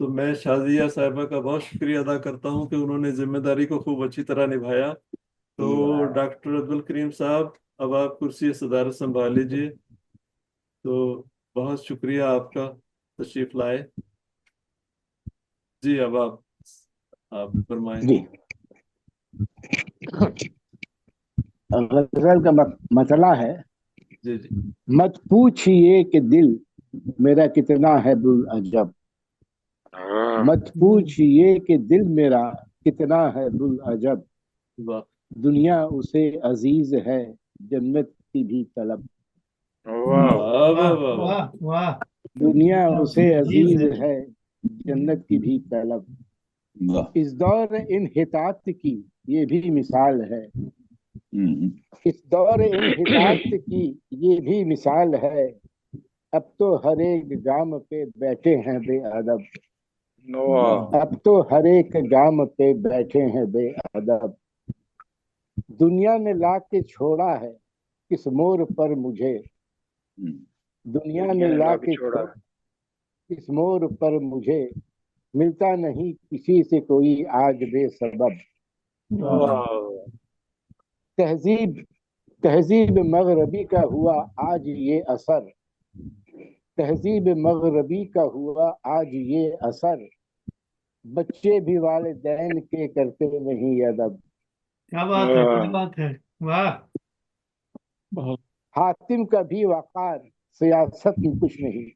तो मैं शाजिया साहिबा का बहुत शुक्रिया अदा करता हूं कि उन्होंने जिम्मेदारी को खूब अच्छी तरह निभाया। तो डॉक्टर अब्दुल करीम साहब, अब आप कुर्सी सदारत संभाल लीजिए। तो बहुत शुक्रिया आपका तशरीफ लाए। जी, अब आप फरमाएं। जी, गजल का मसला है। जी जी। मत पूछिए कि दिल मेरा कितना है बुलअजब, मत पूछिए कि दिल मेरा कितना है बुलअजब, वाह दुनिया उसे अजीज है जन्नत की भी तलब, वाह वाह वाह वाह वाह। वाह वाह। दुनिया उसे अजीज अजीज है। है जन्नत की भी तलब। इस दौर इन्हितात की ये भी मिसाल है, इस दौर इन्हितात की ये भी मिसाल है, अब तो हर एक गाम पे बैठे हैं बेअदब, अब तो हर एक गाम पे बैठे हैं बेअदब, दुनिया ने ला के छोड़ा है किस मोड़ पर मुझे, दुनिया ने ला के छोड़ा किस मोड़ पर मुझे, मिलता नहीं किसी से कोई आज बेसबब, तहजीब तहजीब मगरबी का हुआ आज ये असर, तहजीब मगरबी का हुआ आज ये असर, बच्चे भी वालिदैन के करते नहीं अदब, क्या बात है, क्या बात है। वाह। बहुत हातिम का भी वकार सियासत में कुछ नहीं,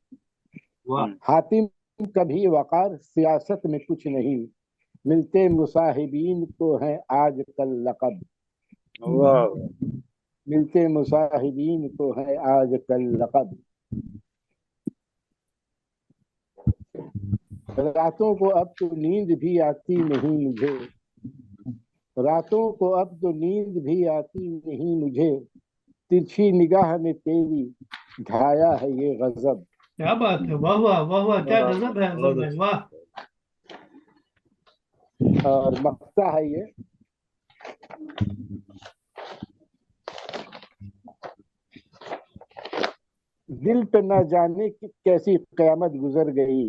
वाह हातिम का भी वकार सियासत में कुछ नहीं, मिलते मुसाहिबीन को है आज कल लक़ब, मिलते मुसाहिबीन को है आज कल लक़ब, रातों को अब तो नींद भी आती नहीं मुझे, रातों को अब तो नींद भी आती नहीं मुझे, तिरछी निगाह में तेरी ढाया है ये गजब, क्या बात है। वाह वाह वाह वाह, क्या गजब है अफजल भाई, वाह। और मक्ता है ये। दिल पे न जाने कि कैसी कयामत गुजर गई,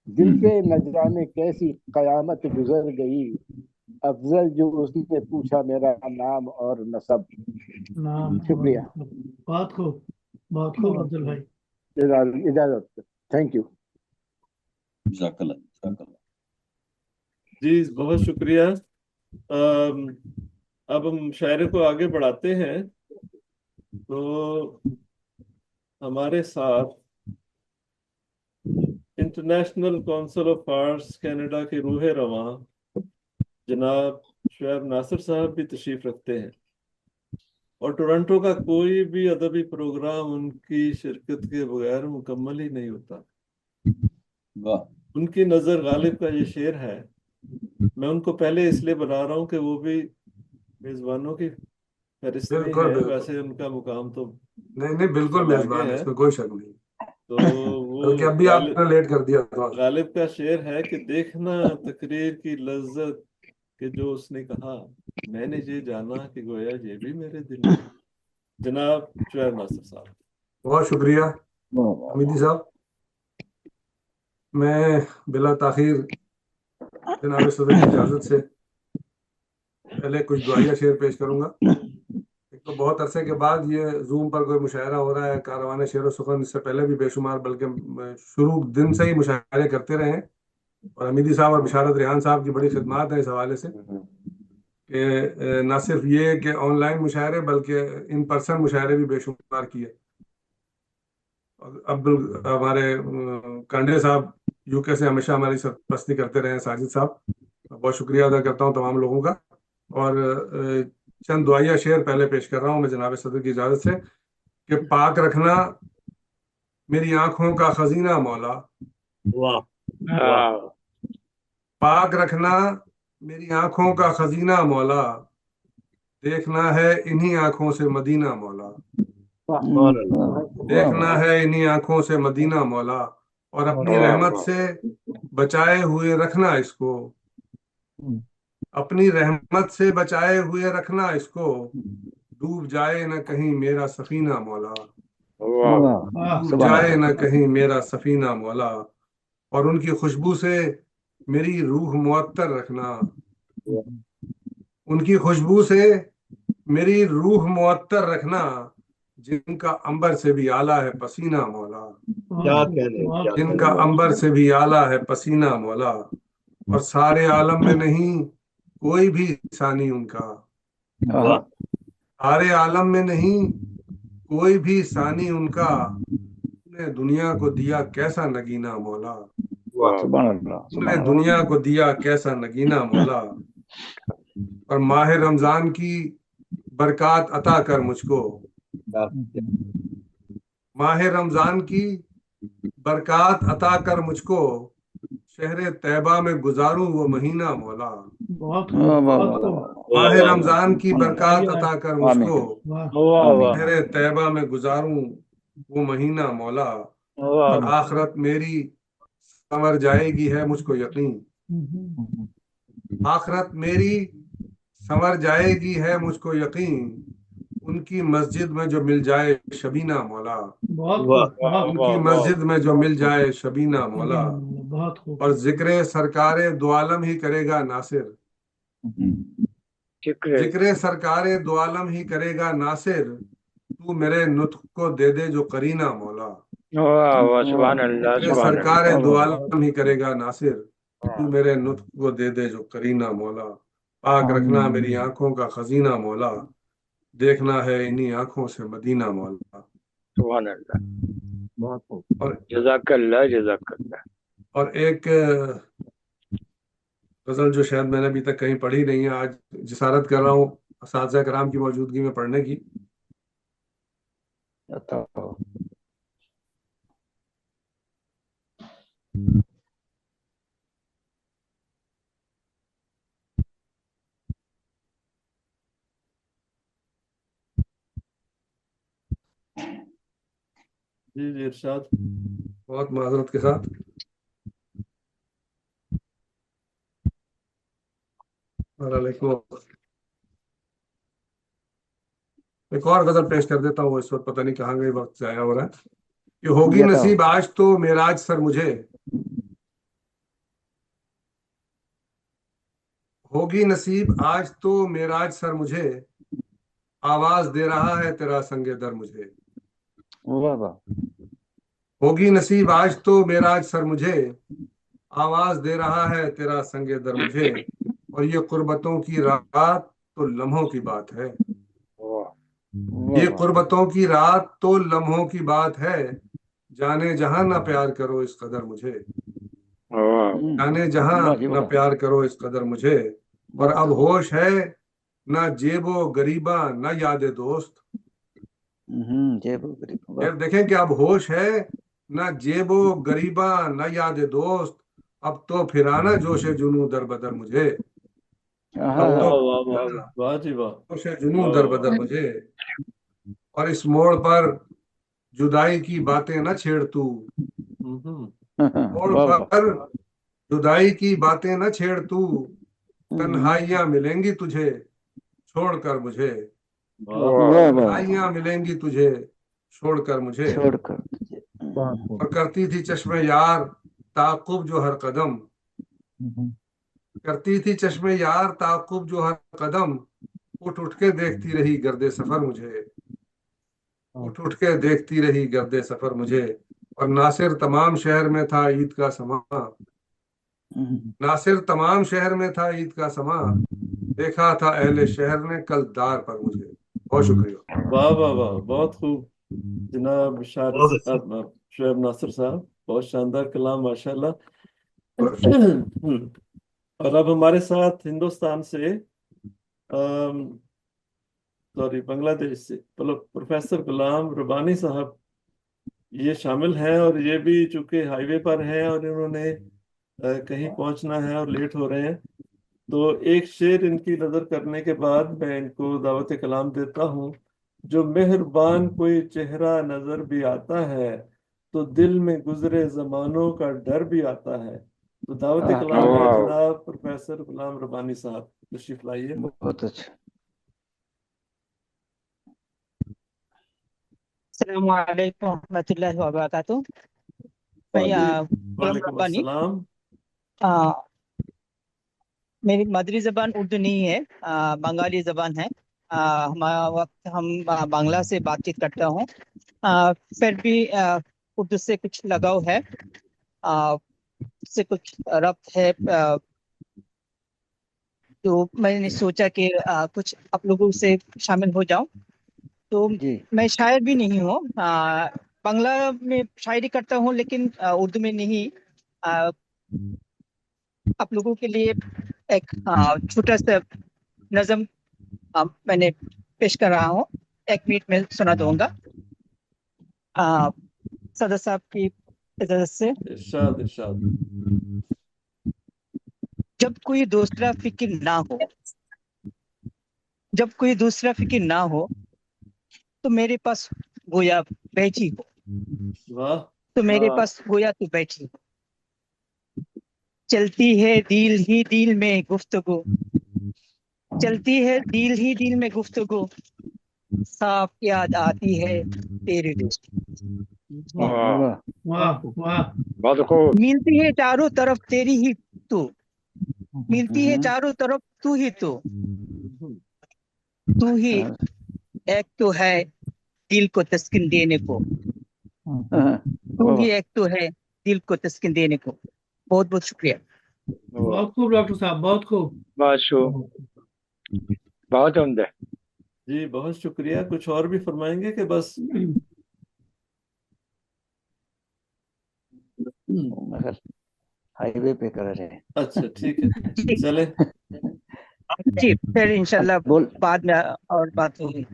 दिल पे न जाने कैसी कयामत गुजर गई, अफजल जो उसने पूछा मेरा नाम और नसब। नाम। शुक्रिया। बहुत खूब, बहुत खूब अफजल भाई। इजाजत। Thank you. जी, बहुत शुक्रिया। अब हम शायरे को आगे बढ़ाते हैं। तो हमारे साथ international council of arts Canada के रूह रवां जनाब शुएब नासिर साहब भी तशरीफ रखते हैं, और टोरंटो का कोई भी अदबी प्रोग्राम उनकी शिरकत के बगैर मुकम्मल ही नहीं होता। उनकी नज़र गालिब का ये शेर है। मैं उनको पहले इसलिए बुला रहा हूँ कि वो भी मेजबानों की फहरिस्त में बिल्कुल है, बिल्कुल। वैसे उनका मुकाम तो नहीं नहीं, बिल्कुल सब आगे मेजबान है, है। इसमें कोई शक नहीं। तो बल्कि वो अभी आपने लेट कर दिया था। गालिब का शेर है कि देखना तकरीर की लज्जत, कि जो उसने कहा मैंने ये जाना कि गोया ये भी मेरे दिल में। जनाब जुनैद मास्टर साहब। बहुत शुक्रिया हमीदी साहब। मैं बिला ताखीर जनाब सदर की इजाज़त से पहले कुछ दुआया शेर पेश करूंगा। एक तो बहुत अरसे के बाद ये जूम पर कोई मुशायरा हो रहा है, कारवान शेर व सुखन इससे पहले भी बेशुमार बल्कि शुरू दिन से ही मुशायरे करते रहे हैं, और हमीदी साहब और बिशारत रेहान साहब की बड़ी खिदमत है इस हवाले से कि न सिर्फ ये कि ऑनलाइन मुशायरे बल्कि इन पर्सन मुशायरे भी बेशुमार किए। अब्दुल हमारे कांडे साहब यूके से हमेशा हमारी सरपरस्ती करते रहे हैं, साजिद साहब, बहुत शुक्रिया अदा करता हूँ तमाम लोगों का। और चंद दुआया शेर पहले पेश कर रहा हूँ मैं जनाब सदर की इजाज़त से कि पाक रखना मेरी आंखों का खजीना मौला, वाह पाक रखना मेरी आंखों का खजीना मौला, देखना है इन्हीं आंखों से मदीना मौला, देखना है इन्हीं आंखों से मदीना मौला, और अपनी रहमत से बचाए हुए रखना इसको, अपनी रहमत से बचाए हुए रखना इसको, डूब जाए न कहीं मेरा सफीना मौला, डूब जाए न कहीं मेरा सफीना मौला, और उनकी खुशबू से मेरी रूह मुअत्तर रखना, उनकी खुशबू से मेरी रूह मुअत्तर रखना, जिनका अंबर से भी आला है पसीना मौला, क्या कहने, जिनका अंबर से भी आला है पसीना मौला, और सारे आलम में नहीं कोई भी सानी उनका, सारे आलम में नहीं कोई भी सानी उनका, ने दुनिया को दिया कैसा नगीना मौला, ने दुनिया को दिया कैसा नगीना मौला, और माह रमजान की बरकत अता कर मुझको, माह रमजान की बरकत अता कर मुझको, शहर तैबा में गुजारूं वो महीना मौला, माह रमजान की बरकत अता कर मुझको, शहर तैबा में गुजारूं वो महीना मौला, और आखिरत मेरी संवर जाएगी है मुझको यकीन, आखिरत मेरी संवर जाएगी है मुझको यकीन, उनकी मस्जिद में जो मिल जाए शबीना मौला, उनकी मस्जिद में जो मिल जाए शबीना मौला, और जिक्र सरकारे दो आलम ही करेगा नासिर, जिक्र सरकारे दो आलम ही करेगा नासिर, तू मेरे नुत्क को दे दे जो करीना मौला, जिक्र सरकारे दो आलम ही करेगा नासिर, तू मेरे नुत्क को दे दे जो करीना मौला, पाक रखना मेरी आंखों का खजीना मौला, देखना है इन्हीं आंखों से मदीना मौला। सुभान अल्लाह, और जज़ाकल्लाह जज़ाकल्लाह। और एक गजल जो शायद मैंने अभी तक कहीं पढ़ी नहीं है, आज जिसारत कर रहा हूँ असातिज़ा कराम की मौजूदगी में पढ़ने की। जी इरशाद। बहुत माजरत के साथ। एक और गजल पेश कर देता हूँ, इस वक्त पता नहीं कहाँ गई, वक्त जाया हो रहा है। कि होगी नसीब आज तो मेराज सर मुझे, होगी नसीब आज तो मेराज सर मुझे, आवाज दे रहा है तेरा संगे दर मुझे, होगी नसीब आज तो मेराज सर मुझे, आवाज दे रहा है तेरा संगे दर मुझे, और ये कुर्बतों की रात तो लम्हों की बात है, ये कुर्बतों की रात तो लम्हों की बात है, जाने जहां ना प्यार करो इस कदर मुझे, जाने जहां ना प्यार करो इस कदर मुझे, और अब होश है ना जेबो गरीबा ना याद दोस्त, यार देखें कि अब होश है ना जेबो गरीबा ना याद दोस्त, अब तो फिराना जोशे जुनू दर बदर मुझे, अब तो जोशे जुनू दर बदर मुझे, और इस मोड़ पर जुदाई की बातें न छेड़ तू, मोड़ पर जुदाई की बातें न छेड़ तू, तन्हाइयां मिलेंगी तुझे छोड़ कर मुझे, वाह वाह आइयां मिलेंगी तुझे छोड़कर मुझे, छोड़कर और करती थी चश्मे यार ताक़ुब जो हर कदम, करती थी चश्मे यार ताक़ुब जो हर कदम, उठ उठ के देखती रही गर्दे सफर मुझे, उठ उठ के देखती रही गर्दे सफर मुझे। और नासिर तमाम शहर में था ईद का समा, नासिर तमाम शहर में था ईद का समा, देखा था अहले शहर ने कल दार पर मुझे। बहुत शुक्रिया। वाह वाह वाह, बहुत खूब जनाब बहुत अच्छा। शुएब नासिर साहब, बहुत शानदार कलाम माशाल्लाह। और अब हमारे साथ हिंदुस्तान से सॉरी बांग्लादेश से प्रोफेसर गुलाम रब्बानी साहब ये शामिल हैं, और ये भी चूंकि हाईवे पर हैं और इन्होंने कहीं पहुंचना है और लेट हो रहे हैं, तो एक शेर इनकी नजर करने के बाद मैं इनको दावत कलाम देता हूँ। जो मेहरबान कोई चेहरा नजर भी आता है, तो दिल में गुजरे जमानों का डर भी आता है। तो दावत कलाम है जनाब प्रोफेसर गुलाम रब्बानी साहब, तशरीफ लाइए। बहुत अच्छा। अस्सलामु अलैकुम रहमतुल्लाहि व बरकातुहू। मैं गुलाम वालेकुम रब्बानी। अस्सलाम। मेरी मादरी जबान उर्दू नहीं है, बंगाली जबान है। हमारा वक्त हम बांग्ला से बातचीत करता हूँ, फिर भी उर्दू से कुछ लगाव है, से कुछ रब्त है। तो मैंने सोचा कि कुछ आप लोगों से शामिल हो जाऊं। तो मैं शायर भी नहीं हूँ, बांग्ला में शायरी करता हूँ लेकिन उर्दू में नहीं। आप लोगों के लिए एक छोटा सा नज़म मैंने पेश कर रहा हूँ, 1 मिनट में सुना दूंगा। सदर साहब की इजाजत से। इरशाद इरशाद। जब कोई दूसरा फिक्र ना हो, जब कोई दूसरा फिक्र ना हो, तो मेरे पास गोया बैठी हो, वाह। तो मेरे पास गोया तू बैठी हो। चलती है दिल ही दिल में गुफ्तगू, चलती है दिल ही दिल में गुफ्तगू, साफ याद आती है तेरी दोस्ती। वाह वाह। बहुत खूब। मिलती है चारों तरफ तेरी ही तू, मिलती है चारों तरफ तू ही तू, तू ही एक तो है दिल को तस्कीन देने को, तू ही एक तो है दिल को तस्कीन देने को। बहुत बहुत शुक्रिया। बहुत खूब डॉक्टर साहब, बहुत खूब। बहुत उम्दा। जी बहुत शुक्रिया। कुछ और भी फरमाएंगे कि बस? हाईवे पे कर रहे हैं। अच्छा ठीक है, चले। जी फिर इंशाल्लाह बाद में और बात होगी।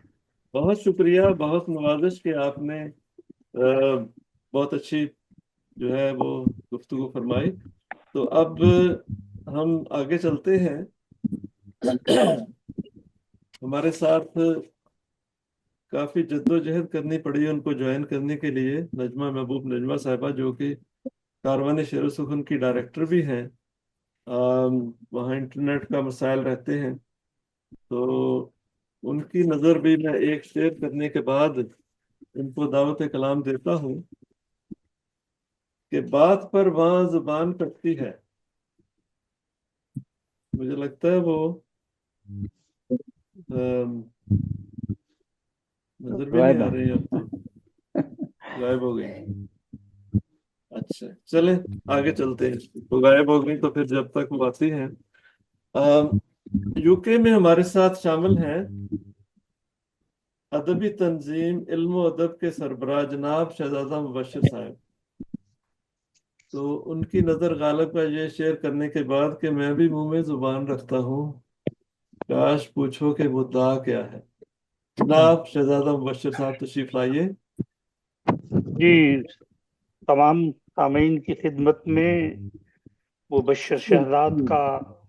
बहुत शुक्रिया, बहुत नवाजिश कि आपने बहुत अच्छी जो है वो गुफ्तगू फरमाई। तो अब हम आगे चलते हैं। हमारे साथ काफी जद्दोजहद करनी पड़ी उनको ज्वाइन करने के लिए, नजमा महबूब नजमा साहिबा, जो कि कारवान शेर सुखन की डायरेक्टर भी हैं। वहाँ इंटरनेट का मसाइल रहते हैं, तो उनकी नज़र भी मैं एक शेयर करने के बाद इनको दावत कलाम देता हूँ कि बात पर वहाँ जुबान कटती है। मुझे लगता है वो नजर भी नहीं आ रही, अब तो गायब हो गई। अच्छा चले आगे चलते हैं। तो गायब हो गई तो फिर जब तक वो आती हैं, यूके में हमारे साथ शामिल हैं अदबी तंजीम इल्म अदब के सरबराह जनाब शहजादा मुबश्शिर साहब। तो उनकी नज़र गालिब का ये शेयर करने के बाद कि मैं भी मुंह में जुबान रखता हूँ, काश पूछो कि मुद्दा क्या है। जनाब शहजादा मुबश्शिर साहब तशरीफ लाइए। जी, तमाम सामीन की खिदमत में मुबश्शिर शहजाद का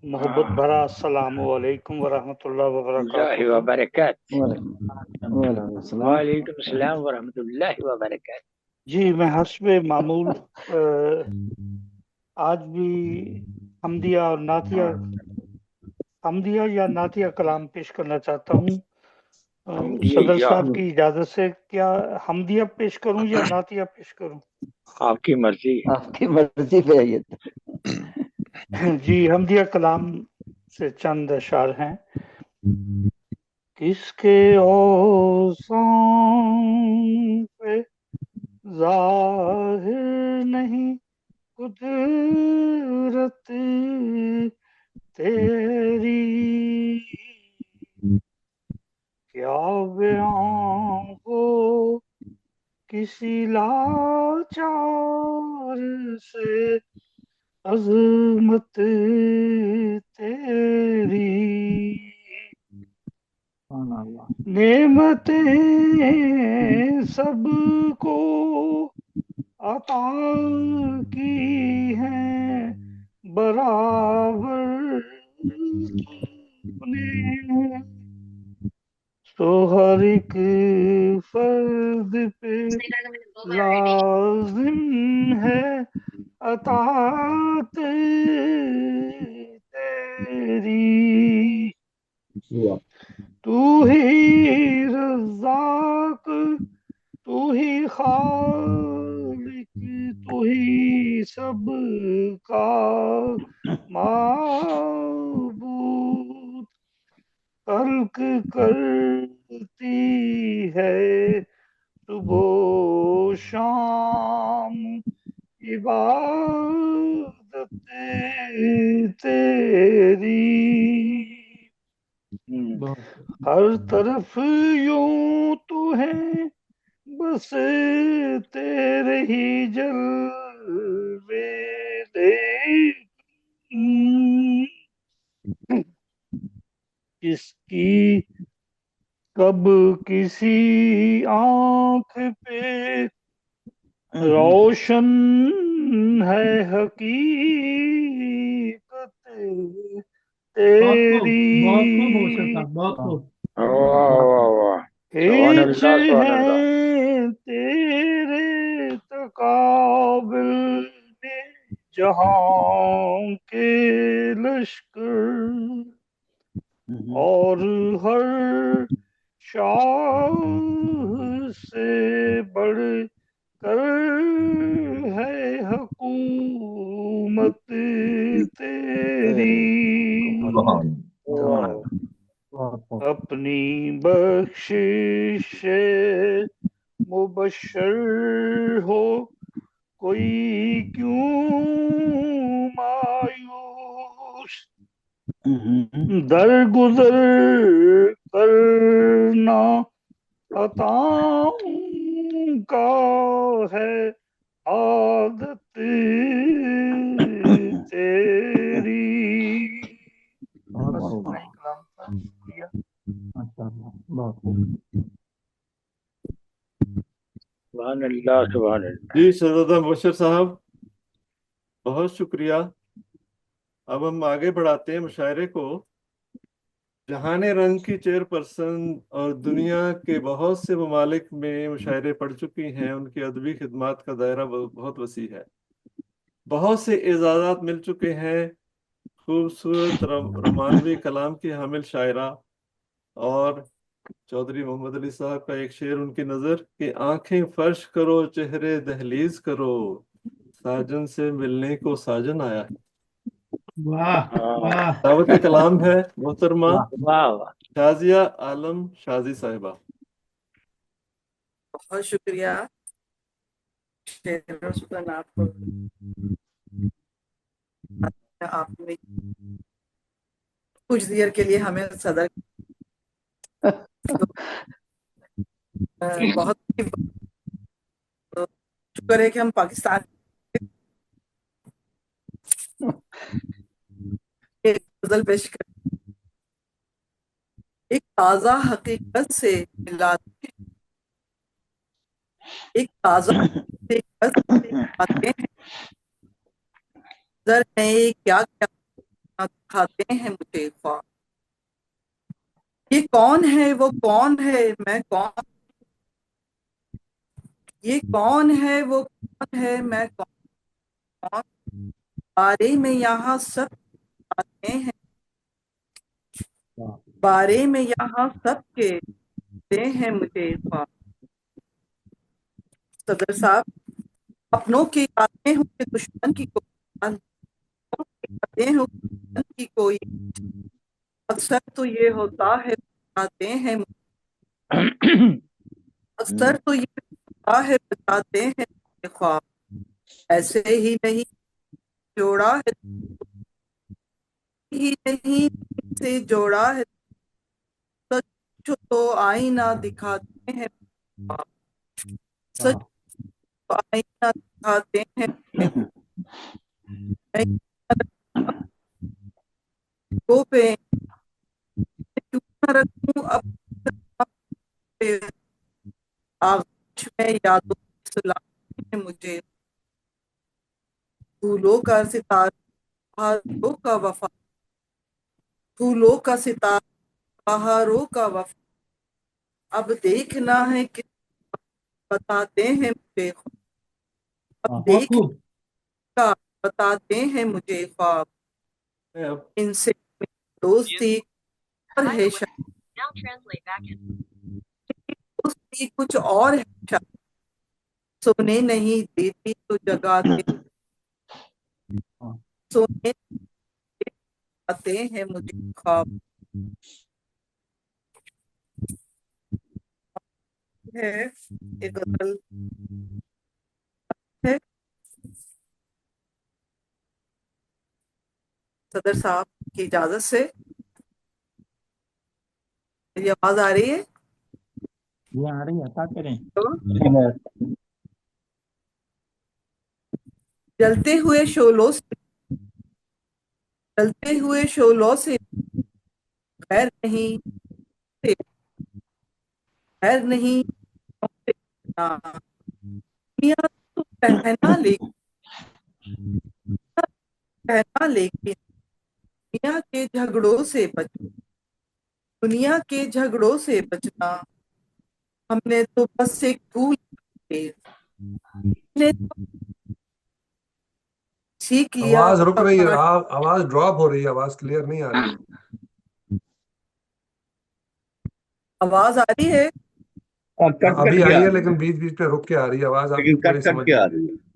मोहब्बत भरा अस्सलामु अलैकुम व रहमतुल्लाहि व बरकातुहू। वालेकुम अस्सलाम व रहमतुल्लाहि व बरकातुहू। जी मैं हस्बे मामूल आज भी हमदिया और नातिया, हमदिया या नातिया कलाम पेश करना चाहता हूँ। सदर साहब की इजाजत से क्या हमदिया पेश करूं या नातिया पेश करूं? आपकी मर्जी। आपकी मर्जी पे है ये तो। जी, हमदिया कलाम से चंद अशार हैं। किसके औसान पे जाहिर नहीं कुदरत तेरी, क्या बयां हो किसी लाचार से अजमत तेरी। नेमतें सबको अता की हैं बराबर तूने, तो हर एक फर्द पे लाजिम है अतात तेरी। तू ही रज़्ज़ाक, तू ही खालिक, तू ही सबका माबूद। खल्क करती है सुबह शाम इबादत तेरी। हर तरफ यूं तू है बस तेरे ही जलवे दे। किसकी कब किसी आंख पे रोशन है हकीकत तेरी। बहुत खूब होशर साहब, बहुत खूब। वाह वाह वाह, सुभान हिच अल्लाह सुभान अल्लाह। है तेरे तकाबिल में जहां के लश्कर, और हर शाह से बढ़ कर है हुकूमत तेरी। अपनी बख्शिश से मुबश्शर हो कोई क्यों मायूस, दरगुजर करना अताओं का है आदत तेरी। बस इतना ही कलाम था। शुक्रिया। सुभान अल्लाह सुभान अल्लाह। जी शहजादा मुबश्शिर साहब, बहुत शुक्रिया। अब हम आगे बढ़ाते हैं मुशायरे को। जहाने रंग की चेयरपर्सन और दुनिया के बहुत से ममालिक में मुशायरे पढ़ चुकी हैं, उनकी अदबी खिदमात का दायरा बहुत वसी है। बहुत से एजाज़ात मिल चुके हैं। खूबसूरत रोमानवी कलाम की हामिल शायरा, और चौधरी मोहम्मद अली साहब का एक शेर उनकी नज़र कि आंखें फर्श करो चेहरे दहलीज करो, साजन से मिलने को साजन आया है। वाह वाह दावत कलाम है मोहतरमा वाह वाह। शाजिया आलम शाजी साहिबा। बहुत शुक्रिया शेर सुल्तान आपको, आपने कुछ देर के लिए हमें सदर बहुत शुक्र है कि हम पाकिस्तान गजल पेश कर एक ताजा हकीकत से मिला, एक ताजा हकीकत से मिलाते हैं नजर में क्या क्या दिखाते हैं मुझे ख्वाब। ये कौन है वो कौन है मैं कौन, ये कौन है वो कौन है मैं कौन, बारे में यहाँ सब बातें हैं, बारे में यहाँ सब के बताते हैं मुझे ख्वाब। सदर साहब, अपनों की यादें हो कि दुश्मन की कोई यादें हो दुश्मन की कोई, अक्सर तो ये होता है बताते हैं, अक्सर तो ये होता है बताते हैं मुझे ख्वाब, ऐसे ही नहीं जोड़ा है, ही नहीं से जोड़ा है, सच तो आईना दिखाते हैं ख्वाब, सच तो आईना दिखाते हैं को पे क्यों न रखूं अब आगोश में यादों की सुलाते हैं मुझे, फूलों का सितारा बहारों का वफा, फूलों का सितारा बहारों का वफा, अब देखना है कि बताते हैं मुझे, अब देखना बताते हैं मुझे ख्वाब, इनसे दोस्ती और है दोस्ती कुछ और है शायद, सोने नहीं देती तो जगाते, सोने आते हैं मुझे ख्वाब। है एक गजल है सदर साहब की इजाजत से, मेरी आवाज आ रही है? ये आ रही है, क्या करें? तो जलते हुए शोलों से, जलते हुए शोलों से खैर नहीं, खैर नहीं, दुनिया तो कहना लेकिन, कहना लेकिन दुनिया के झगड़ों से बच, दुनिया के झगड़ों से बचना, हमने तो बस एक फूल ने तो सीख लिया, आवाज रुक रही है, आवाज ड्रॉप हो रही है, आवाज क्लियर नहीं आ रही है। आवाज आ रही है? अभी आई है लेकिन बीच बीच पे रुक के आ रही है आवाज, आपकी पूरी समझ के आ रही है।